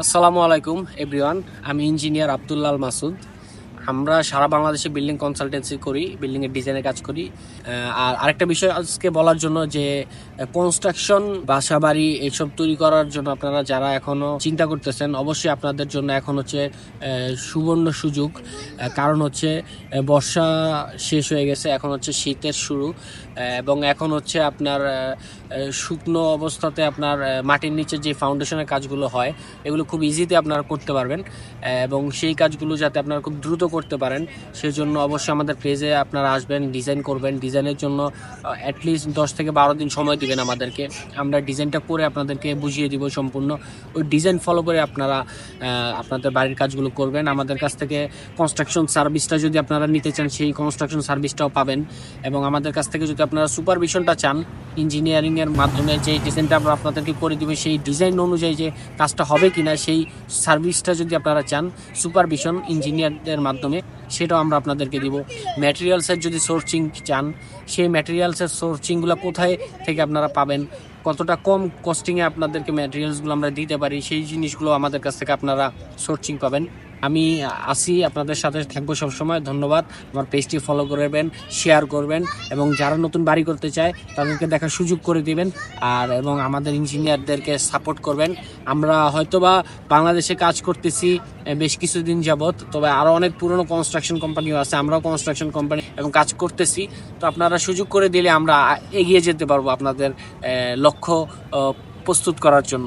আসসালামু আলাইকুম এভরিওয়ান। আমি ইঞ্জিনিয়ার আব্দুল্লাল মাসুদ। আমরা সারা বাংলাদেশে বিল্ডিং কনসালটেন্সি করি, বিল্ডিংয়ের ডিজাইনের কাজ করি। আর আরেকটা বিষয় আজকে বলার জন্য যে কনস্ট্রাকশন, বাসা বাড়ি এইসব তৈরি করার জন্য আপনারা যারা এখনও চিন্তা করতেছেন, অবশ্যই আপনাদের জন্য এখন হচ্ছে সুবর্ণ সুযোগ। কারণ হচ্ছে বর্ষা শেষ হয়ে গেছে, এখন হচ্ছে শীতের শুরু। এবং এখন হচ্ছে আপনার শুকনো অবস্থাতে আপনার মাটির নিচে যে ফাউন্ডেশনের কাজগুলো হয় এগুলো খুব ইজিতে আপনারা করতে পারবেন। এবং সেই কাজগুলো যাতে আপনারা খুব দ্রুত করতে পারেন সেজন্য অবশ্যই আমাদের পেজে আপনারা আসবেন, ডিজাইন করবেন। ডিজাইনের জন্য অ্যাটলিস্ট 10 থেকে 12 দিন সময় দিবেন আমাদেরকে। আমরা ডিজাইনটা করে আপনাদেরকে বুঝিয়ে দিব সম্পূর্ণ। ওই ডিজাইন ফলো করে আপনারা আপনাদের বাড়ির কাজগুলো করবেন। আমাদের কাছ থেকে কনস্ট্রাকশন সার্ভিসটা যদি আপনারা নিতে চান সেই কনস্ট্রাকশন সার্ভিসটাও পাবেন। এবং আমাদের কাছ থেকে যদি আপনারা সুপারভিশনটা চান, ইঞ্জিনিয়ারিংয়ের মাধ্যমে যে ডিজাইনটা আমরা আপনাদেরকে করে দিব সেই ডিজাইন অনুযায়ী যে কাজটা হবে কিনা সেই সার্ভিসটা যদি আপনারা চান সুপারভিশন ইঞ্জিনিয়ারদের মাধ্যমে, সেটাও আমরা আপনাদেরকে দিব। ম্যাটেরিয়ালসের যদি সোর্সিং চান, সেই ম্যাটেরিয়ালসের সোর্সিংগুলো কোথায় থেকে আপনারা পাবেন, কতটা কম কস্টিংয়ে আপনাদেরকে ম্যাটেরিয়ালসগুলো আমরা দিতে পারি, সেই জিনিসগুলো আমাদের কাছ থেকে আপনারা সোর্সিং পাবেন। আমি আসি, আপনাদের সাথে থাকবো সবসময়। ধন্যবাদ। আমার পেজটি ফলো করবেন, শেয়ার করবেন এবং যারা নতুন বাড়ি করতে চায় তাদেরকে দেখার সুযোগ করে দিবেন। আর এবং আমাদের ইঞ্জিনিয়ারদেরকে সাপোর্ট করবেন। আমরা হয়তোবা বাংলাদেশে কাজ করতেছি বেশ কিছুদিন যাবৎ, তবে আরও অনেক পুরনো কনস্ট্রাকশন কোম্পানিও আছে, আমরাও কনস্ট্রাকশন কোম্পানি এবং কাজ করতেছি। তো আপনারা সুযোগ করে দিলে আমরা এগিয়ে যেতে পারবো আপনাদের লক্ষ্য প্রস্তুত করার জন্য।